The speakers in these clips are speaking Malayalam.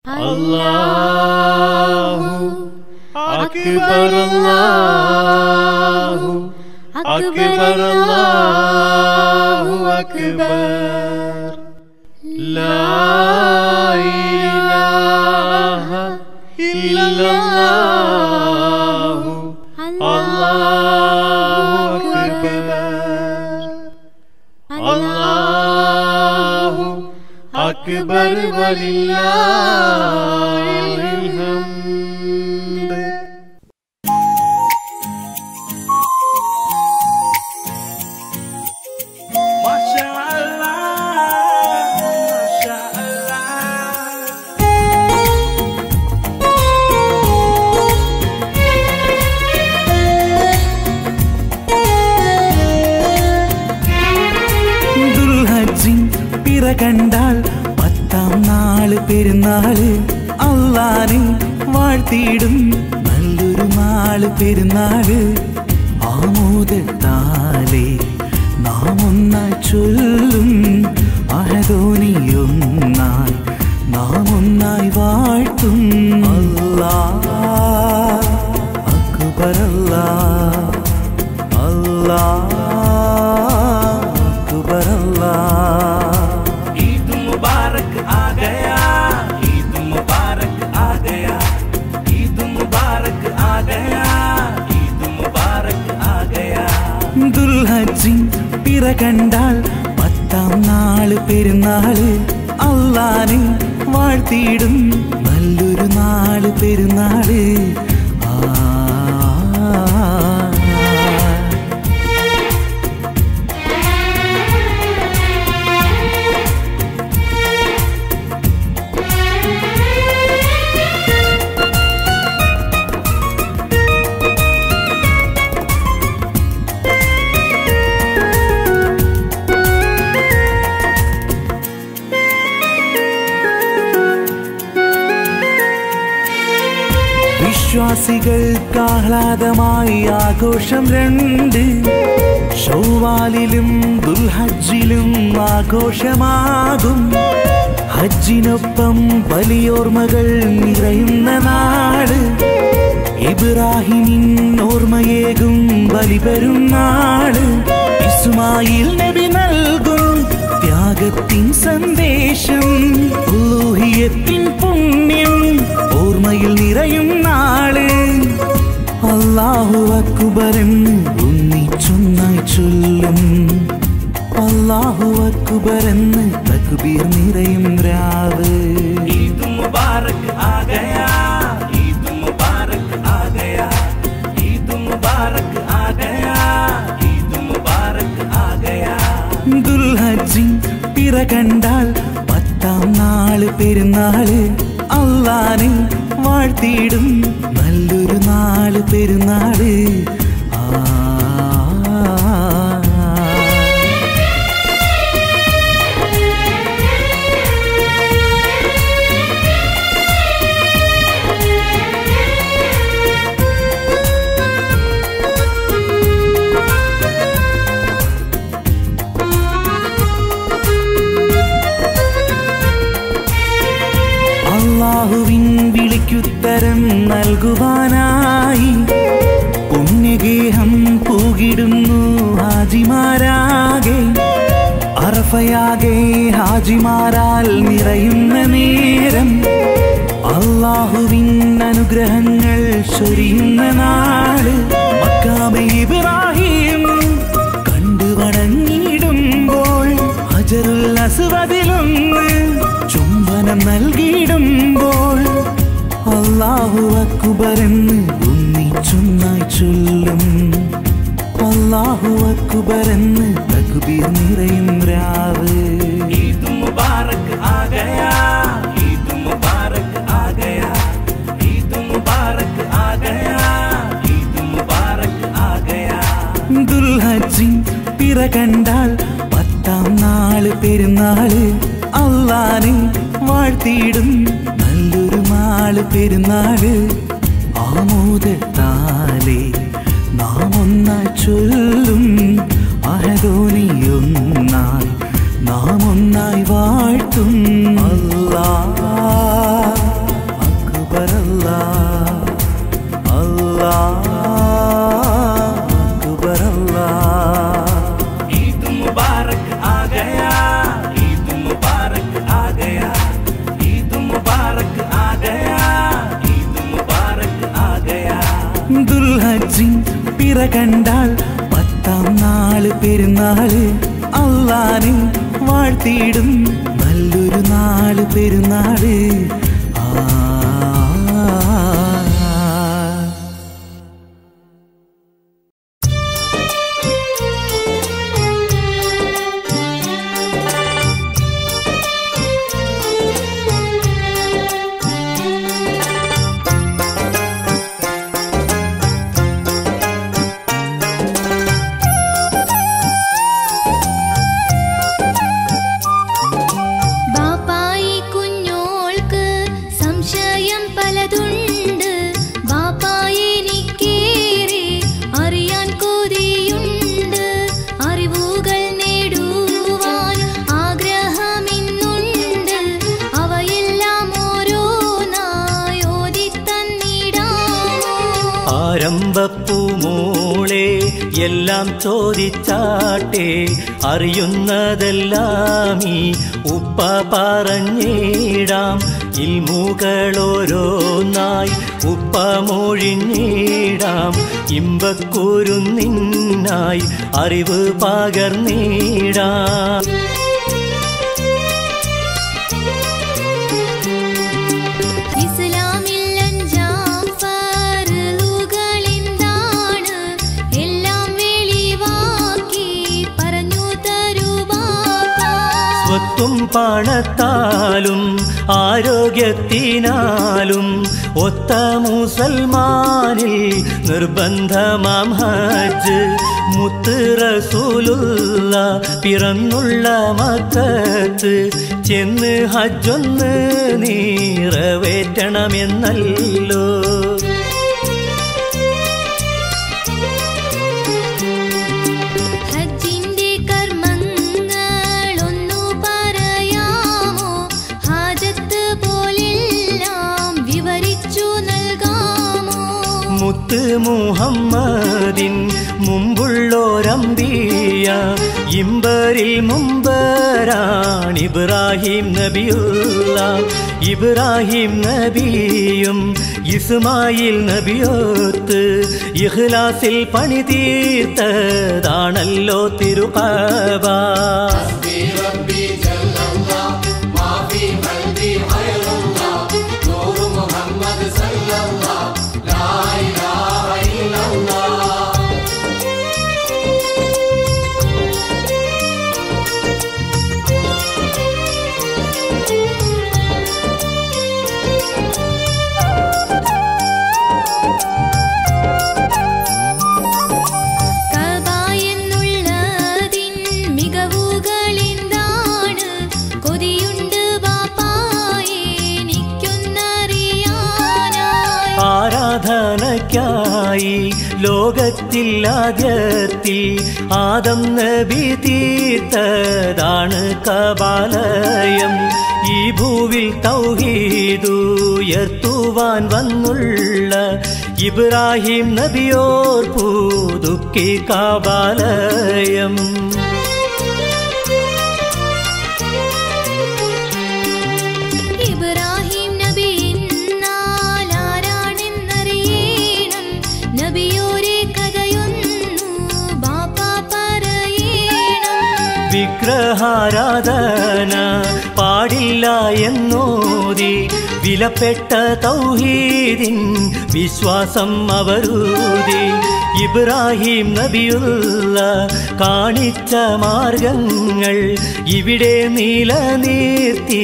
Allahu Akbar, Allahu Akbar, Allahu Akbar. La ilaha illallah, Allahu Akbar, Allahu Akbar walillahil hamd. Masya Allah, Masya Allah. ദുൽഹജ്ജിൻ പിറ കണ്ടാൽ പത്താം നാള് പെരുന്നാള് അല്ലാഹനെ വാഴ്ത്തിയിടും നല്ലൊരു നാള് പെരുന്നാള്. ആമോദത്താലേ നാം ഒന്നായി ചൊല്ലും അഹദോനിയൊന്നായി നാം ഒന്നായി വാഴ്ത്തും. അല്ലാഹ് അക്ബർ, അല്ലാഹ് അല്ലാഹ് അക്ബർ, അല്ലാഹ്. ഈദ് മുബാരക് ആ ഗയാ, ഈദ് മുബാരക് ആ ഗയാ, ഈദ് മുബാരക് ആ ഗയാ, ഈദ് മുബാരക് ആ ഗയാ. ദുൽഹജ്ജിൻ പിറ കണ്ടാൽ പത്താം നാള് പെരുന്നാള് അല്ലാഹനെ വാഴ്ത്തിയിടും നല്ലൊരു നാള് പെരുന്നാള്. വിശ്വാസികൾക്ക് ആഹ്ലാദമായി ആഘോഷം രണ്ട്. ശൗവാലിലും ദുൽഹജ്ജിലും ആഘോഷമാകും. ഹജ്ജിനൊപ്പം വലിയോർമ്മകൾ നിറയുന്ന നാട്. ഇബ്രാഹിമിൻ ഓർമ്മയേകും ബലിപെരുന്നാള്. ഇസ്മായിൽ നബി നൽകും ത്യാഗത്തിൻ സന്ദേശം. ഉലൂഹിയത്തിൻ പുണ്യം ഓർമ്മയിൽ നിറയും നാള്. അല്ലാഹു അക്ബർ എന്ന് ഒന്നിച്ചൊന്നായി ചൊല്ലും. അല്ലാഹു അക്ബർ എന്ന് തക്ബീർ നിറയും രാവ്. ഈദ് മുബാരക് ആ ഗയാ, ഈദ് മുബാരക് ആ ഗയാ, ഈദ് മുബാരക് ആ ഗയാ, ഈദ് മുബാരക് ആ ഗയാ. ദുൽഹജ്ജിൻ പിറ കണ്ടാൽ പത്താം നാള് പെരുന്നാള് അല്ലാഹനെ വാഴ്ത്തിയിടും നല്ലൊരു നാള് പെരുന്നാള്. അല്ലാഹുവിൻ വിളിക്കുത്തരം നൽകുവാനായി പുണ്യഗേഹം പൂകിടുന്നു ഹാജിമാരാകെ. അറഫയാകെ ഹാജിമാരാൽ നിറയുന്ന നേരം. അല്ലാഹുവിൻ അനുഗ്രഹങ്ങൾ ചൊരിയുന്ന നാട്. മക്കാമെ ഇബ്രാഹിം കണ്ടു വണങ്ങിയിടുമ്പോൾ ഹജറുൽ അസ്വദിലൊന്ന് ചുംബനം നൽകിയിടുമ്പോൾ അല്ലാഹു അക്ബർ എന്ന് ഒന്നിച്ചൊന്നായി ചൊല്ലും. അല്ലാഹു അക്ബർ എന്ന് തക്ബീർ നിറയും രാവ്. ഈദ് മുബാരക് ആ ഗയാ, ഈദ് മുബാരക് ആ ഗയാ, ഈദ് മുബാരക് ആ ഗയാ, ഈദ് മുബാരക് ആ ഗയാ. ദുൽഹജ്ജിൻ പിറ കണ്ടാൽ പത്താം നാള് പെരുന്നാള് അല്ലാഹനെ വാഴ്ത്തിയിടും നല്ലൊരു നാള് പെരുന്നാള്. ആമോദത്താലേ നാം ഒന്നായി ചൊല്ലും അഹദോനിയൊന്നായി നാം ഒന്നായി വാഴ്ത്തും. അല്ലാഹ് കണ്ടാൽ 10-ാം നാള് പെരുന്നാള് അല്ലാനെ വാഴ്ത്തിയിടും നല്ലൊരു നാള് പെരുന്നാള്. ആരംഭപ്പൂമോളെ എല്ലാം ചോദിച്ചാട്ടെ, അറിയുന്നതെല്ലാം ഈ ഉപ്പ പറഞ്ഞിടാം. ഇൽമുകളോരോന്നായി ഉപ്പ മൊഴിഞ്ഞിടാം. ഇമ്പക്കുരുന്നിനായി അറിവ് പകർന്നിടാം. സ്വത്തും പണത്താലും ആരോഗ്യത്തിനാലും ഒത്ത മുസൽമാനിൽ നിർബന്ധമാം ഹജ്ജ്. മുത്ത് റസൂലുള്ള പിറന്നുള്ള മക്കത്ത് ചെന്ന് ഹജ്ജൊന്ന് നിറവേറ്റണമെന്നല്ലോ. മുത്ത് മുഹമ്മദിൻ മുമ്പുള്ളോരംബിയ ഇമ്പരിൽ മുമ്പരാണ് ഇബ്രാഹിം നബിയുള്ള. ഇബ്രാഹിം നബിയും ഇസ്മായിൽ നബിയൊത്ത് ഇഖ്ലാസിൽ പണി തീർത്തതാണല്ലോ തിരുഖബ. ആരാധനയ്ക്കായി ലോകത്തിൽ ആദ്യത്തിൽ ആദം നബി തീർത്തതാണ് കബാലയം. ഈ ഭൂവിൽ തൗഹീദുയർത്തുവാൻ വന്നുള്ള ഇബ്രാഹിം നബിയോർ പുതുക്കി കബാലയം. വിഗ്രഹാരാധന പാടില്ല എന്നോതി വിലപ്പെട്ട തൗഹീദിൻ വിശ്വാസം അവരൂതി. ഇബ്രാഹിം നബിയുള്ള കാണിച്ച മാർഗങ്ങൾ ഇവിടെ നിലനിർത്തി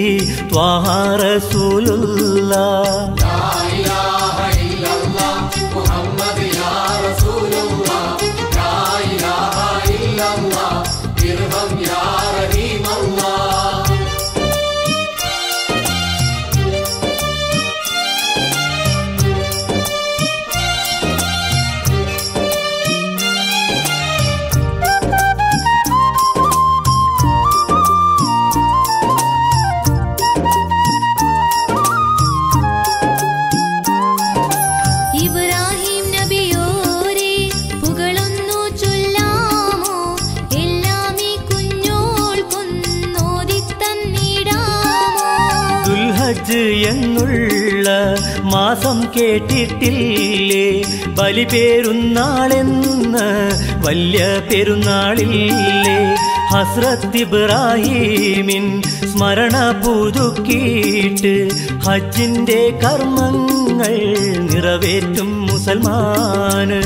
ത്വാഹ റസൂലുള്ള. ദുൽഹജ്ജ് എന്നുള്ള മാസം കേട്ടിട്ടില്ലേ? ബലിപെരുന്നാളെന്ന് വലിയ പെരുന്നാളില്ലേ? ഹസ്രത്ത് ഇബ്രാഹീമിൻ സ്മരണ പുതുക്കിയിട്ട് ഹജ്ജിന്റെ കർമ്മങ്ങൾ നിറവേറ്റും മുസൽമാന്.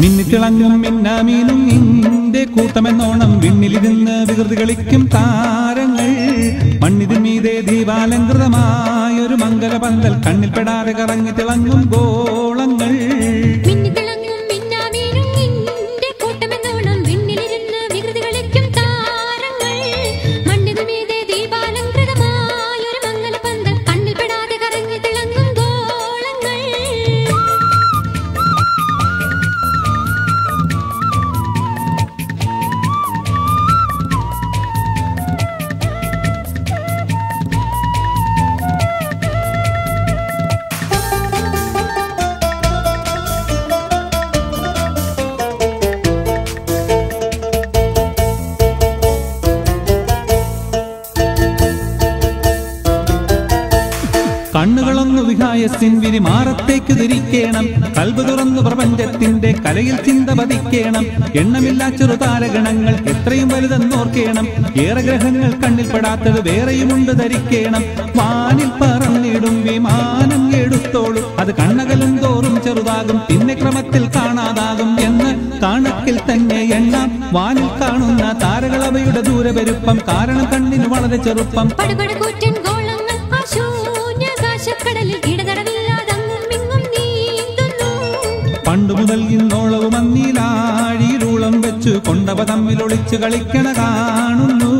മിന്നിത്തിളങ്ങും മിന്നാമീനും നിന്റെ കൂട്ടമെന്നോണം വിണ്ണിലിരുന്ന് വികൃതി കളിക്കും താരങ്ങൾ മണ്ണിതിൻ മീതെ ദീപാലങ്കൃതമായൊരു മംഗലപന്തൽ കണ്ണിൽപ്പെടാതെ കറങ്ങി തിളങ്ങും ഗോളങ്ങൾ കണ്ണുകളൊന്നു വിഹായസിൻ വിരിമാറത്തേക്ക് തിരിക്കേണം കൽബ് തുറന്നു പ്രപഞ്ചത്തിന്റെ കലയിൽ ചിന്ത പതിക്കേണം എണ്ണമില്ലാ ചെറുതാരഗണങ്ങൾ എത്രയും വലുതെന്നോർക്കേണം ഏറെ ഗ്രഹങ്ങൾ കണ്ണിൽപ്പെടാത്തത് വേറെയുമുണ്ട് ധരിക്കേണം വാനിൽ പറന്നിടും വിമാനം എടുത്തോളും അത് കണ്ണകലും തോറും ചെറുതാകും പിന്നെ ക്രമത്തിൽ കാണാതാകും എന്ന് കണക്കിൽ തന്നെ എണ്ണാം വാനിൽ കാണുന്ന താരകൾ അവയുടെ ദൂരപെരുപ്പം കാരണം കണ്ണിന് വളരെ ചെറുപ്പം പണ്ടു മുതൽ ഇന്നോളവും അന്നീലാഴിയിലൂളം വെച്ചു കൊണ്ടവ തമ്മിൽ ഒളിച്ചു കളിക്കണ കാണുന്നു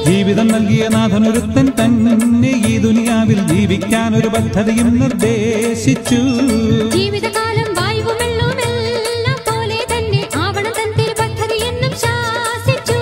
ജീവിതം നൽകിയ നാഥനൊരുത്തൻ തന്നെ ഈ ദുനിയാവിൽ ജീവിക്കാൻ ഒരു പദ്ധതിയും നിർദ്ദേശിച്ചു ജീവിതകാലം വായുവും വെള്ളവുമെല്ലാം പോലെ തന്നെ ആവണം തൻ തിരുപദ്ധതി എന്നും ശാസിച്ചു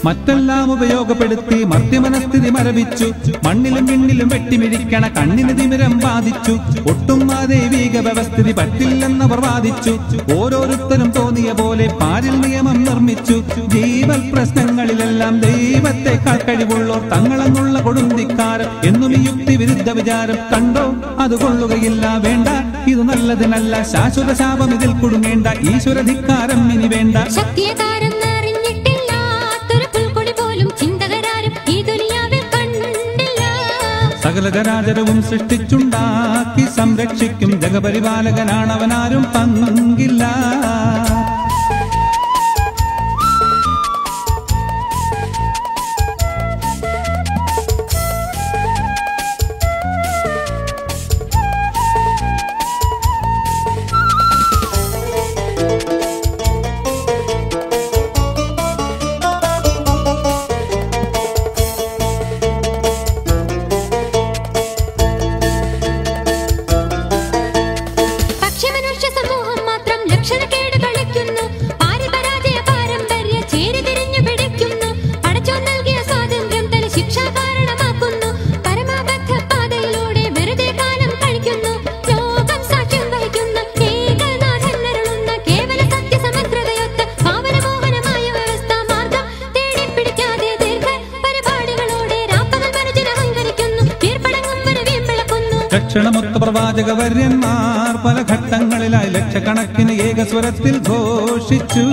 മറ്റെല്ലാം ഉപയോഗപ്പെടുത്തി മർത്യമനസ്ഥിതി മരവിച്ചു മണ്ണിലും വിണ്ണിലും വെട്ടിമിഴിക്കണ കണ്ണിന് തിമിരം ബാധിച്ചു ഒട്ടും ആ ദൈവിക വ്യവസ്ഥിതി പറ്റില്ലെന്നവർ വാദിച്ചു ഓരോരുത്തരും തോന്നിയ പോലെ പാരിൽ നിയമം നിർമ്മിച്ചു ജീവൽ പ്രശ്നങ്ങളിലെല്ലാം ദൈവത്തെക്കാൾ കഴിവുള്ളോർ തങ്ങളെന്നുള്ള കൊടുന്തിക്കാരം എന്നും ഈ യുക്തി വിരുദ്ധ വിചാരം കണ്ടോ അത് കൊള്ളുകയില്ല വേണ്ട ഇത് നല്ലതിനല്ല ശാശ്വത ശാപം ഇതിൽ കുടുങ്ങേണ്ട ഈശ്വരധിക്കാരം ഇനി വേണ്ട സകല ചരാചരവും സൃഷ്ടിച്ചുണ്ടാക്കി സംരക്ഷിക്കും ജഗപരിപാലകനാണവനാരും പങ്കില്ല ക്ഷണമൊത്ത പ്രവാചകവര്യന്മാർ പല ഘട്ടങ്ങളിലായി ലക്ഷക്കണക്കിന് ഏകസ്വരത്തിൽ ഘോഷിച്ചു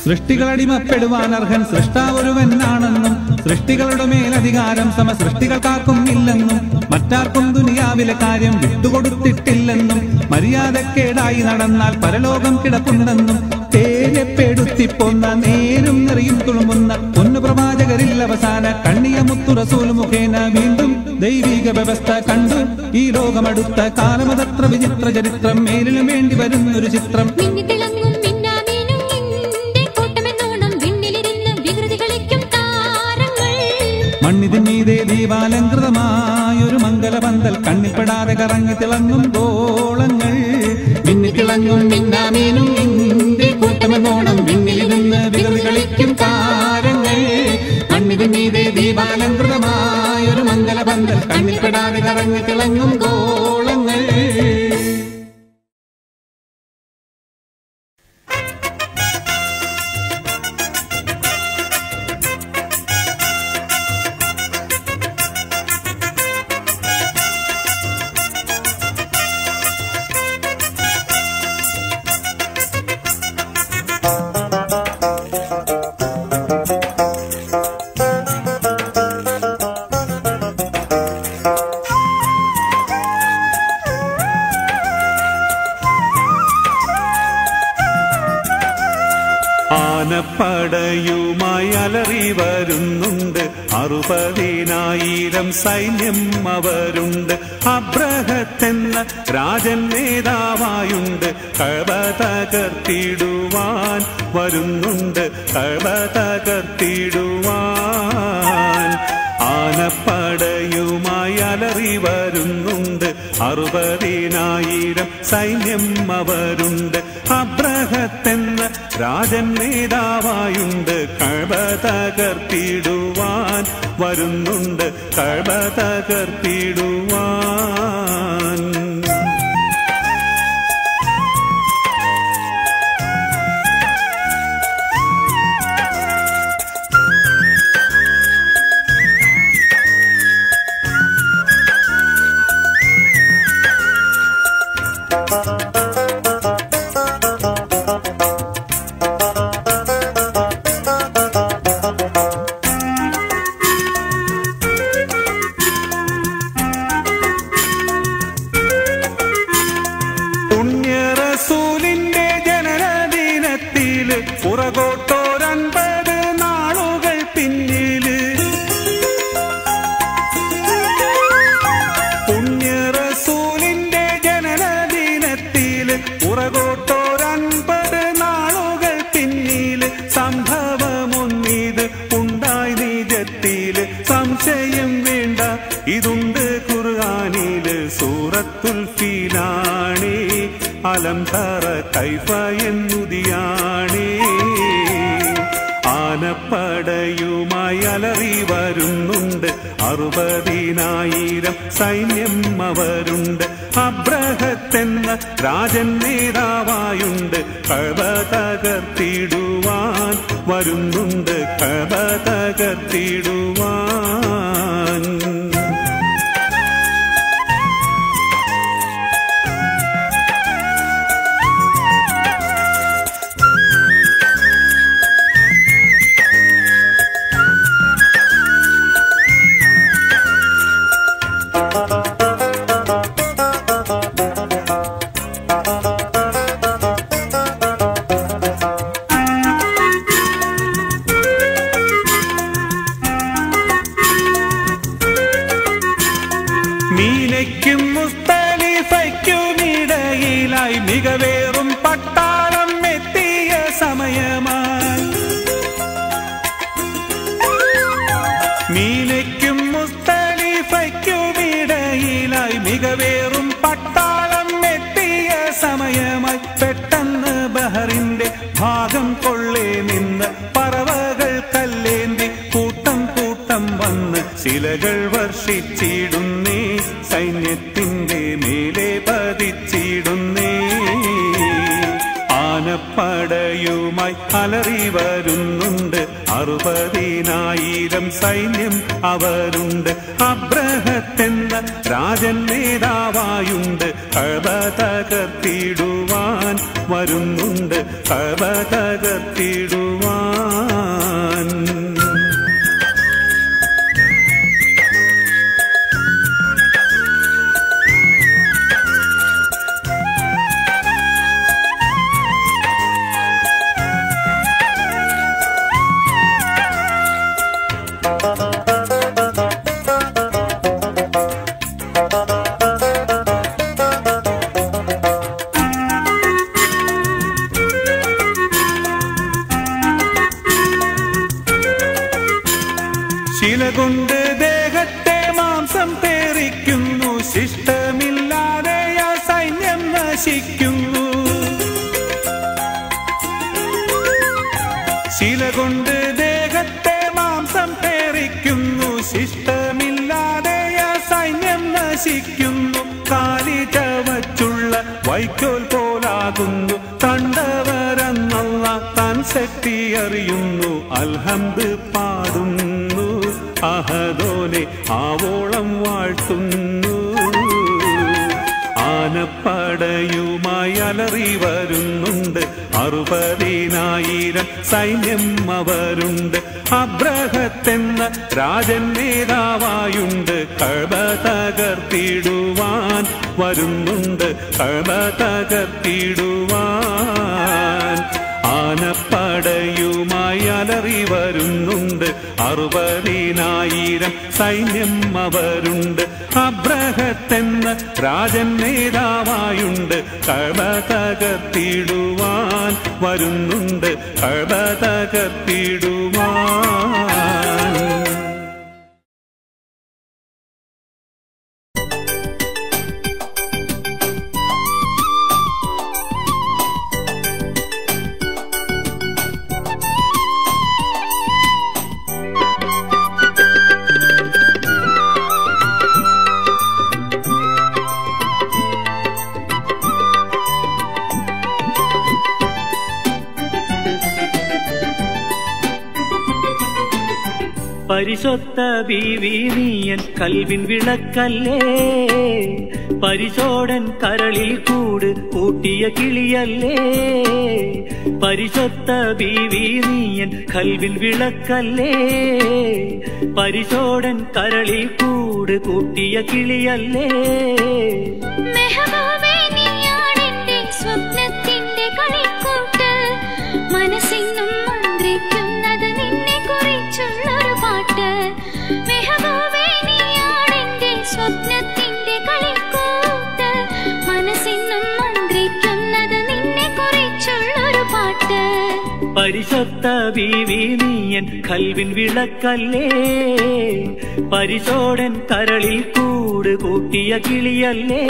സൃഷ്ടികളടിമപ്പെടുവാൻ അർഹൻ സൃഷ്ടാവൊരുവനാണെന്നും സൃഷ്ടികളുടെ മേലധികാരം സൃഷ്ടികൾക്കാർക്കും ഇല്ലെന്നും മറ്റാർക്കും ദുനിയാവിലെ കാര്യം വിട്ടുകൊടുത്തിട്ടില്ലെന്നും മര്യാദക്കേടായി നടന്നാൽ പരലോകം കിടപ്പുണ്ടെന്നും തേരെപ്പെടുത്തിപ്പോന്ന നേരും നിറയും തുളുമ്പുന്ന പൊന്നു പ്രവാചകരിൽ അവസാന കണ്ണിയ മുത്തു റസൂൽ മുഖേന വീണ്ടും ദൈവിക വ്യവസ്ഥ കണ്ടു ഈ ലോകമടുത്ത കാലമതത്ര വിചിത്ര ചരിത്രം മേലിലും വേണ്ടി വരുന്നൊരു ചിത്രം. മണ്ണിതിന്മീതെ ദീപാലങ്കൃതമായൊരു മംഗലപന്തൽ കണ്ണിൽപ്പെടാതെ കറങ്ങി തിളങ്ങും ഗോളങ്ങൾ മിന്നിത്തിളങ്ങും മിന്നാമീനും നിന്റെ കൂട്ടമെന്നോണം വിണ്ണിലിരുന്ന് വികൃതി കളിക്കും താരങ്ങൾ. മണ്ണിതിന്മീതെ ദീപാലങ്കൃതമായൊരു മംഗലപന്തൽ കണ്ണിൽപ്പെടാതെ കറങ്ങി തിളങ്ങും ഗോളങ്ങൾ. ആനപ്പടയുമായി അലറി വരുന്നുണ്ട് 60,000 സൈന്യം അവരുണ്ട്. അബ്രഹത്തെന്ന രാജൻ നേതാവായുണ്ട്. കഅബ തകർത്തിടുവാൻ വരുന്നുണ്ട്. കഅബ തകർത്തിടുവാൻ ആനപ്പടയുമായി അലറി വരുന്നുണ്ട്. 60,000 സൈന്യം അവരുണ്ട്. അബ്രഹത്തെന്ന രാജൻ നേതാവായുണ്ട്. കഅബ തകർത്തിടുവാൻ വരുന്നുണ്ട്. കഅബ തകർത്തിടുവാൻ. പുണ്യറസൂലിന്റെ ജനനദിനത്തില് പുറകോട്ടോരൻപത് നാളുകൾ പിന്നില്. പുണ്യറസൂലിന്റെ ജനനദിനത്തില് പുറകോട്ടോരൻപത് നാളുകൾ പിന്നില്. സംഭവമൊന്നിത് ഉണ്ടായി നിജത്തില് സംശയം വേണ്ട, ഇതുണ്ട് ഖുർആനില്. സൂറത്തുൽ ഫീലാണേ അലം തറ കൈഫ എന്നുദിയാണേ. ആനപ്പടയുമായി അലറി വരുന്നുണ്ട്. 60,000 സൈന്യം അവരുണ്ട്. അബ്രഹത്തെന്ന രാജൻ നേതാവായുണ്ട്. കഅബ തകർത്തിടുവാൻ വരുന്നുണ്ട്. കഅബ തകർത്തിടുവാൻ. മീനയ്ക്കും മുസ്തലിഫയ്ക്കുമിടയിലായി മികവേറും പട്ടാളം എത്തിയ സമയമായി. മീനയ്ക്കും മുസ്തലിഫയ്ക്കുമിടയിലായി മികവേറും പട്ടാളം എത്തിയ സമയമായി. പെട്ടെന്ന് ബഹറിന്റെ ഭാഗം കൊള്ളേ നിന്ന് പറവകൾ കല്ലേന്തി കൂട്ടം കൂട്ടം വന്ന് ശിലകൾ വർഷിച്ചിടുന്നേ. സൈന്യത്തിന്റെ മേലെ പതിച്ചിടുന്നേ. ആനപ്പടയുമായി അലറി വരുന്നുണ്ട്. 60,000 സൈന്യം അവരുണ്ട്. അബ്രഹത്തെന്ന രാജൻ നേതാവായുണ്ട്. കഅബ തകർത്തിടുവാൻ വരുന്നുണ്ട്. കഅബ തകർത്തിടുവാൻ. ശില കൊണ്ട് ദേഹത്തെ മാംസം പേറിക്കുന്നു. ശിഷ്ടമില്ലാതെ ആ സൈന്യം നശിക്കുന്നു. ശില കൊണ്ട് ദേഹത്തെ മാംസം പേറിക്കുന്നു. ശിഷ്ടമില്ലാതെ ആ സൈന്യം നശിക്കുന്നു. കാലി ചവച്ചുള്ള വൈക്കോൽ പോലാകുന്നു. കണ്ടവരെന്നല്ല താൻ ശക്തി അറിയുന്നു. അൽഹംദ് പാടുന്നു. അഹദോനെ ആവോളം വാഴ്ത്തുന്നു. ആനപ്പടയുമായി അലറി വരുന്നുണ്ട്. 60,000 സൈന്യം അവരുണ്ട്. അബ്രഹത്തെന്ന രാജൻ നേതാവായുണ്ട്. കഅബ തകർത്തിടുവാൻ വരുന്നുണ്ട്. കഅബ തകർത്തിടുവാൻ. ആനപ്പടയുമായി അലറി വരുന്നുണ്ട്. 60,000 സൈന്യം അവരുണ്ട്. അബ്രഹത്തെന്ന രാജൻ നേതാവായുണ്ട്. കഅബ തകർത്തിടുവാൻ വരുന്നുണ്ട്. കഅബ തകർത്തിടുവാൻ. പരിശുദ്ധ ബീവി നീയൻ കൽവിൻ വിളക്കല്ലേ. പരിശോടൻ കരളിൽ കൂട് കൂട്ടിയ കിളിയല്ലേ. പരിശുദ്ധ ബീവി നീയൻ കൽവിൻ വിളക്കല്ലേ. പരിശോടൻ കരളിൽ കൂട് കൂട്ടിയ കിളിയല്ലേ. സ്വപ്നത്തിന്റെ കളിക്കൂട്ട് മനസ്സിന്നും മന്ത്രിക്കുന്നത് നിന്നെ കുറിച്ചുള്ളൊരു പാട്ട്. മെഹബൂബേ നീയാണെന്റെ സ്വപ്നത്തിന്റെ കളിക്കൂട്ട് മനസ്സിന്നും മന്ത്രിക്കുന്നത് നിന്നെ കുറിച്ചുള്ളൊരു പാട്ട്. പരിശുദ്ധ ബീവി നീയൻ കൽവിൻ വിളക്കല്ലേ. പരിശോടൻ കരളിൽ കൂട് കൂട്ടിയ കിളിയല്ലേ.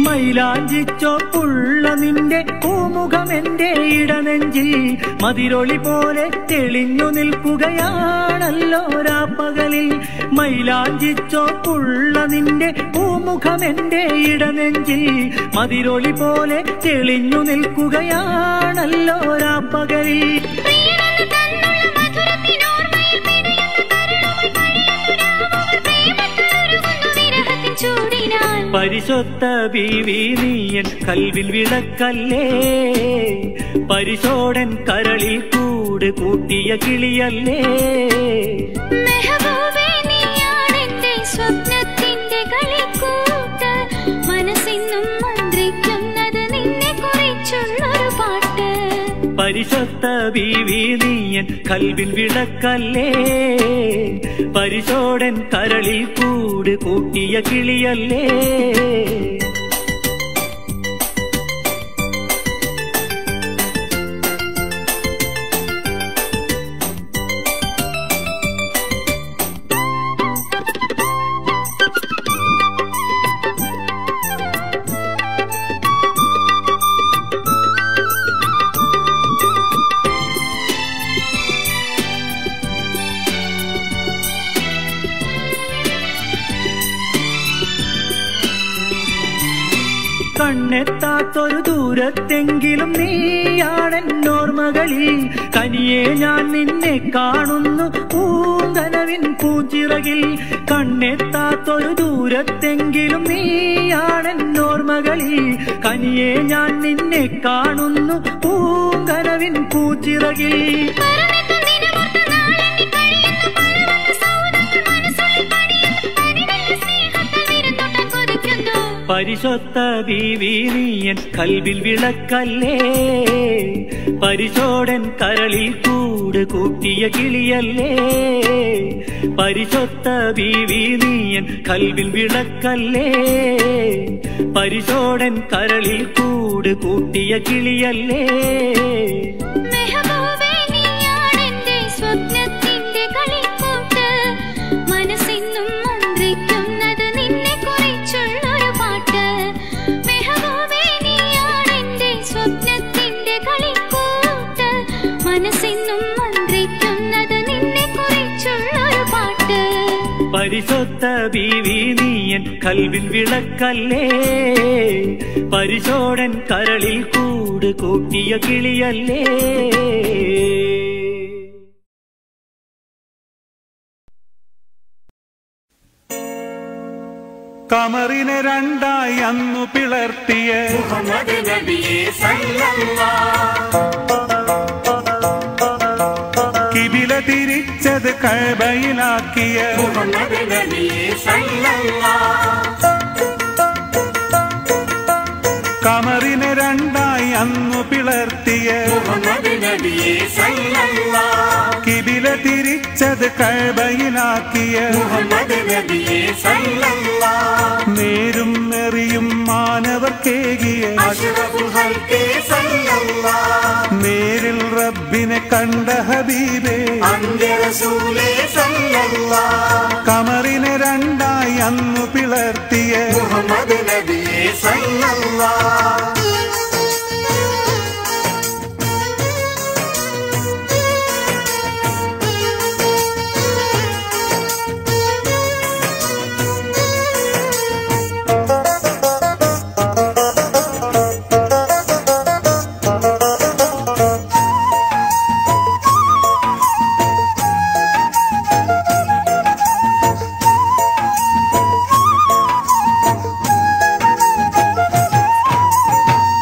മൈലാഞ്ചിച്ചോപ്പുള്ള നിന്റെ പൂമുഖം എന്റെ ഇടനെഞ്ചിൽ മതിരൊളി പോലെ തെളിഞ്ഞു നിൽക്കുകയാണല്ലോ രാപ്പകലിൽ. മൈലാഞ്ചിച്ചോപ്പുള്ള നിന്റെ പൂമുഖം എന്റെ ഇടനെഞ്ചിൽ മതിരൊളി പോലെ തെളിഞ്ഞു നിൽക്കുകയാണല്ലോ രാപ്പകലിൽ. പരിശുദ്ധ ബീവി നീയൻ കൽവിൽ വിളക്കല്ലേ. പരിശോടൻ കരളിൽ കൂട് കൂട്ടിയ കിളിയല്ലേ. മെഹബൂബേ നീയാണെന്റെ സ്വപ്നത്തിന്റെ കളിക്കൂട്ട് മനസ്സിന്നും മന്ത്രിക്കുന്നത് നിന്നെ കുറിച്ചുള്ളൊരു പാട്ട്. പരിശുദ്ധ ബീവി നീയൻ കൽവിൽ വിളക്കല്ലേ. പരിശോടൻ കരളിൽ കൂട് കൂട്ടിയ കിളിയല്ലേ. കണ്ണെത്താത്തൊരു ദൂരത്തെങ്കിലും നീയാണെന്നോർമകളിൽ കനിയെ ഞാൻ നിന്നെ കാണുന്നു പൂങ്കനവിൻ പൂച്ചിറകിൽ. കണ്ണെത്താത്തൊരു ദൂരത്തെങ്കിലും നീയാണെന്നോർമകളിൽ കനിയെ ഞാൻ നിന്നെ കാണുന്നു പൂങ്കനവിൻ പൂച്ചിറകിൽ. പരിശുദ്ധ ബീവി നീയൻ കൽവിൽ വിളക്കല്ലേ, പരിശോടൻ കരളിൽ കൂട് കൂട്ടിയ കിളിയല്ലേ. പരിശുദ്ധ ബീവി നീയൻ കൽവിൽ വിളക്കല്ലേ, പരിശോടൻ കരളിൽ കൂട് കൂട്ടിയ കിളിയല്ലേ. പരിശുദ്ധ ബീവി നീയൻ കൽവിൽ വിളക്കല്ലേ, പരിശോടൻ കരളിൽ കൂട് കൂട്ടിയ കിളിയല്ലേ. കമറിനെ രണ്ടായി അന്നു പിളർത്തിയ മുഹമ്മദ് നബിയെ സല്ലല്ലാഹ്, കിബില തിരിച്ചത് കഅബയിലാക്കിയ മുഹമ്മദ് നബിയെ സല്ലല്ലാഹ്, കമറിനെ രണ്ടായി അന്നു പിളർത്തിയ മുഹമ്മദ് നബിയെ സല്ലല്ലാഹ്, കിബില തിരിച്ചത് കഅബയിലാക്കിയ മുഹമ്മദ് നബിയെ സല്ലല്ലാഹ്, നേരും നെറിയും മാനവർക്കേകിയ അഷ്റഫുൽ ഖൽഖി സല്ലല്ലാഹ്, നേരിൽ റബ്ബിനെ കണ്ട ഹബീബേ അന്ത്യ റസൂലേ സല്ലല്ലാഹ്, കമറിനെ രണ്ടായി അന്നു പിളർത്തിയ മുഹമ്മദ് നബിയെ സല്ലല്ലാഹ്.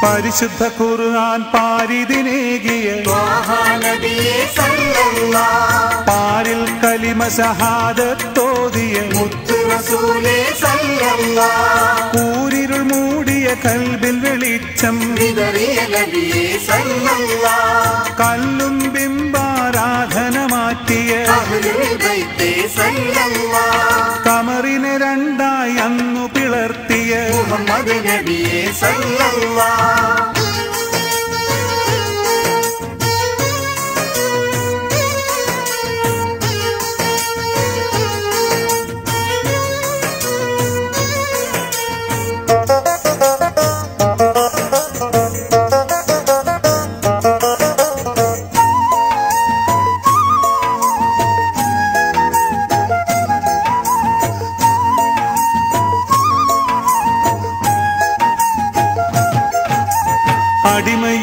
പരിശുദ്ധ ഖുർആൻ പാരിതിനേകിയ ത്വാഹ നബിയെ സല്ലല്ലാഹ്, പാരിൽ കലിമ ഷഹാദത്തോതിയ മുത്ത് റസൂലേ സല്ലല്ലാഹ്, കൂരിരുൾ മൂടിയ കൽബിൽ വെളിച്ചം വിതറിയ നബിയെ സല്ലല്ലാഹ്, കല്ലും ബിംബാരാധന മാറ്റിയ അഹ്ലുൽ ബൈത്തെ സല്ലല്ലാഹ്, കമറിനെ രണ്ടായി അന്നു പിളർത്തിയ മുഹമ്മദ് നബിയെ സല്ലല്ലാഹ്.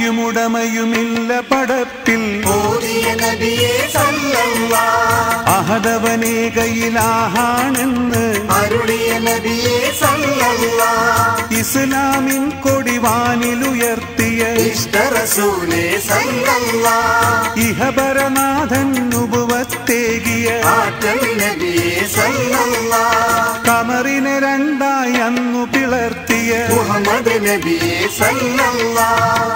അടിമയുമുടമയുമില്ല പടപ്പിൽ ഓതിയ നബിയെ സല്ലല്ലാഹ്, അഹദവനേകയിലാഹാണെന്ന് അരുളിയ നബിയെ സല്ലല്ലാഹ്, ഇസ്ലാമിൻ കൊടിവാനിലുയർത്തിയ ഇഷ്ട റസൂലേ സല്ലല്ലാഹ്, ഇഹപരനാഥൻ നുബുവത്തേകിയ ആറ്റൽ നബിയെ സല്ലല്ലാഹ്, കമറിനെ രണ്ടായി അന്നു പിളർത്തിയ മുഹമ്മദ് നബിയെ സല്ലല്ലാഹ്.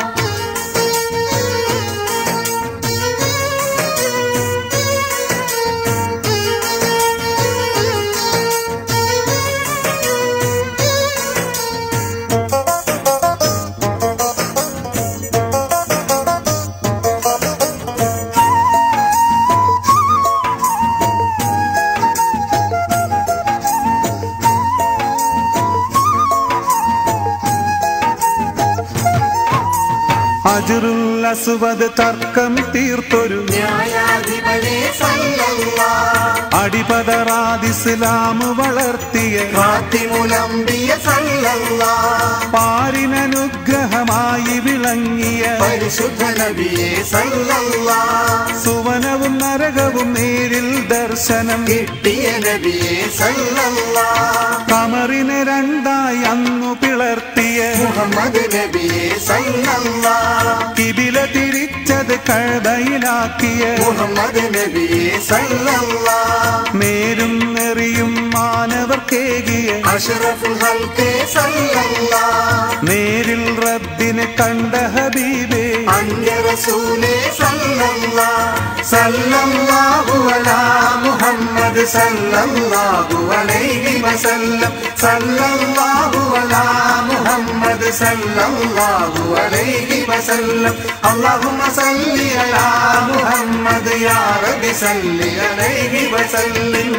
അജ്റുൽ അസ്വദ് തർക്കം തീർത്തൊരു ന്യായാധിപനെ സല്ലല്ലാഹ് അടിപതറാദിസ്ലാം വളർത്തിയ ഖാതിമുലംബിയ സല്ലല്ലാഹ് പാരിനനുഗ്രഹമായി വിളങ്ങിയ പരിശുദ്ധ നബിയെ സല്ലല്ലാഹ് സുവനവും നരകവും നേരിൽ ദർശനം കിട്ടിയ നബിയെ സല്ലല്ലാഹ് കമറിനെ രണ്ടായി അന്നു പിളർത്തിയ മുഹമ്മദ് നബിയെ സല്ലല്ലാഹ് കിബില തിരിച്ചത് കഅബയിലാക്കിയ മുഹമ്മദ് നബിയെ സല്ലല്ലാഹ് നേരും നെറിയും മാനവർക്കേകിയ അഷ്റഫുൽ ഖൽഖി സല്ലല്ലാഹ് നേരിൽ റബ്ബിനെ കണ്ട ഹബീബേ അന്യ റസൂലേ സല്ലല്ലാഹ് സല്ലല്ലാഹു അലാ മുഹമ്മദ് സല്ലല്ലാഹു അലൈഹി വസല്ലം സല്ലല്ലാഹു അലാ മുഹമ്മദ് സല്ലല്ലാഹു അലൈഹി വസല്ലം അല്ലാഹുമ്മ സല്ലി അലാ മുഹമ്മദ് യാ റബ്ബി സല്ലി അലൈഹി വസല്ലം.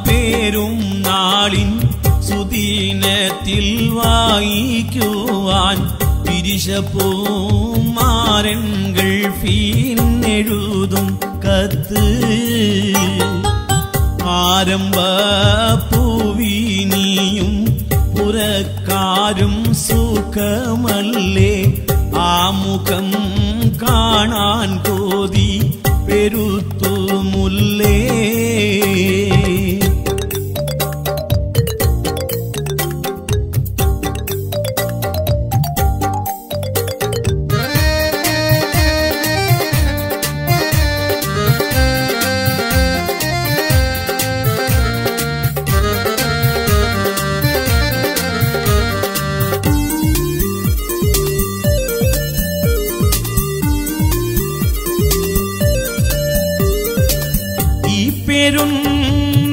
പേരും നാളിൻ സുദീനത്തിൽ വായിക്കുവാൻ പിരിശപ്പൂമാരൻ ഗൾഫീന്നെഴുതും കത്ത് ആരംഭ പൂവിനിയും പുരക്കാരും സുഖമല്ലേ ആമുഖം കാണാൻ കോതി പെരുത്തു മുല്ലേ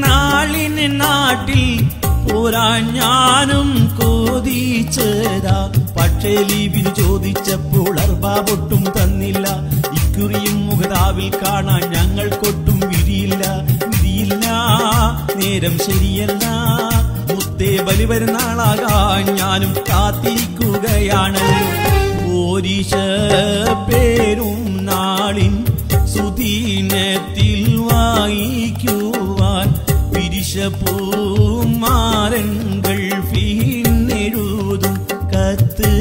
നാളിന് നാട്ടിൽ പോരാൻ ഞാനും കോതിച്ചതാ പക്ഷേ ലീബിന് ചോദിച്ചപ്പോൾ അർബാബൊട്ടും തന്നില്ല ഇക്കുറിയും മുഖതാവിൽ കാണാൻ ഞങ്ങൾക്കൊട്ടും വിരിയില്ല നേരം ശരിയല്ല മുത്തേ ബലി വരുന്നാളാകാൻ ഞാനും കാത്തിരിക്കുകയാണ് ഓരിശ പേരും നാളിൻ സുദീനത്തിൽ വായിക്കുവാൻ പിരിശപ്പൂമാരൻ ഗൾഫീന്നെഴുതും കത്ത്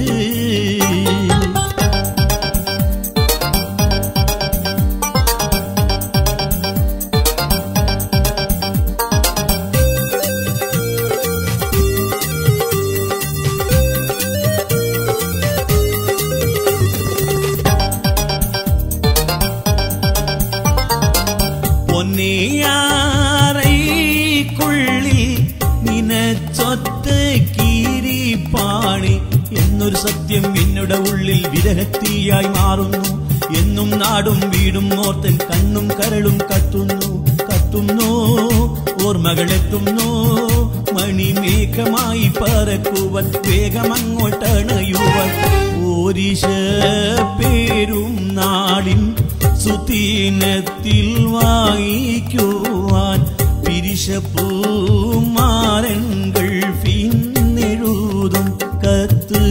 പൊന്നേയാറൈക്കുള്ളിൽ നിനച്ചൊത്ത കീരിപ്പാണി എന്നൊരു സത്യം എന്നുടെ ഉള്ളിൽ വിരഹത്തിയായി മാറുന്നു എന്നും നാടും വീടും ഓർത്തൻ കണ്ണും കരളും കത്തുന്നു ഓർമ്മകളെത്തുന്നു മണിമേഘമായി പറക്കുവൻ വേഗമങ്ങോട്ടണയുവൻ ഓരിശ പേരും നാടിൻ സുദീനത്തിൽ വായിക്കുവാൻ പിരിശപ്പൂമാരൻ ഗൾഫീന്നെഴുതും കത്ത്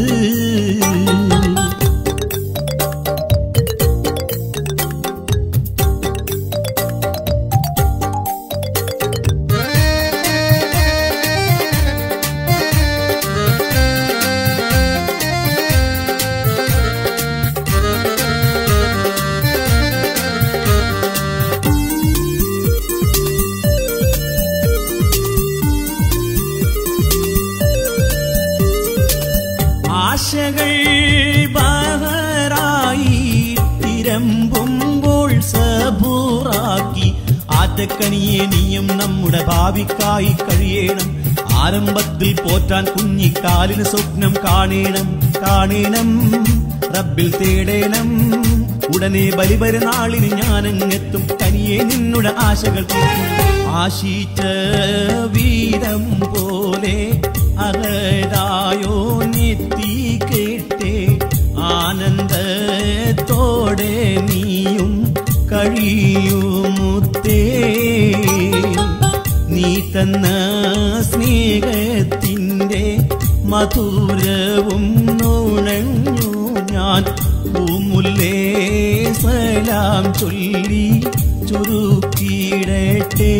ആശകൾ ബഹറായി തിരമ്പുമ്പോൾ സബൂറാക്കി ആറ്റക്കനിയെ നീയും നമ്മുടെ ഭാവിക്കായി കഴിയണം ആരംഭത്തിൽ പോറ്റാൻ കുഞ്ഞിക്കാലിന് സ്വപ്നം കാണേണം റബ്ബിൽ തേടേണം ഉടനെ ബലിപെരുന്നാളിന് ഞാനങ്ങെത്തും തനിയെ നിന്നുടെ ആശകൾ ആശിച്ച വീരം പോലെ അകതായോ നെത്തി കേട്ടേ ആനന്ദത്തോടെ നീയും കഴിയുമുത്തേ നീ തന്ന സ്നേഹത്തിൻ്റെ മധുരവും നുണഞ്ഞു ഞാൻ പൂമുല്ലേ സലാം ചൊല്ലി ചുരുക്കിടട്ടെ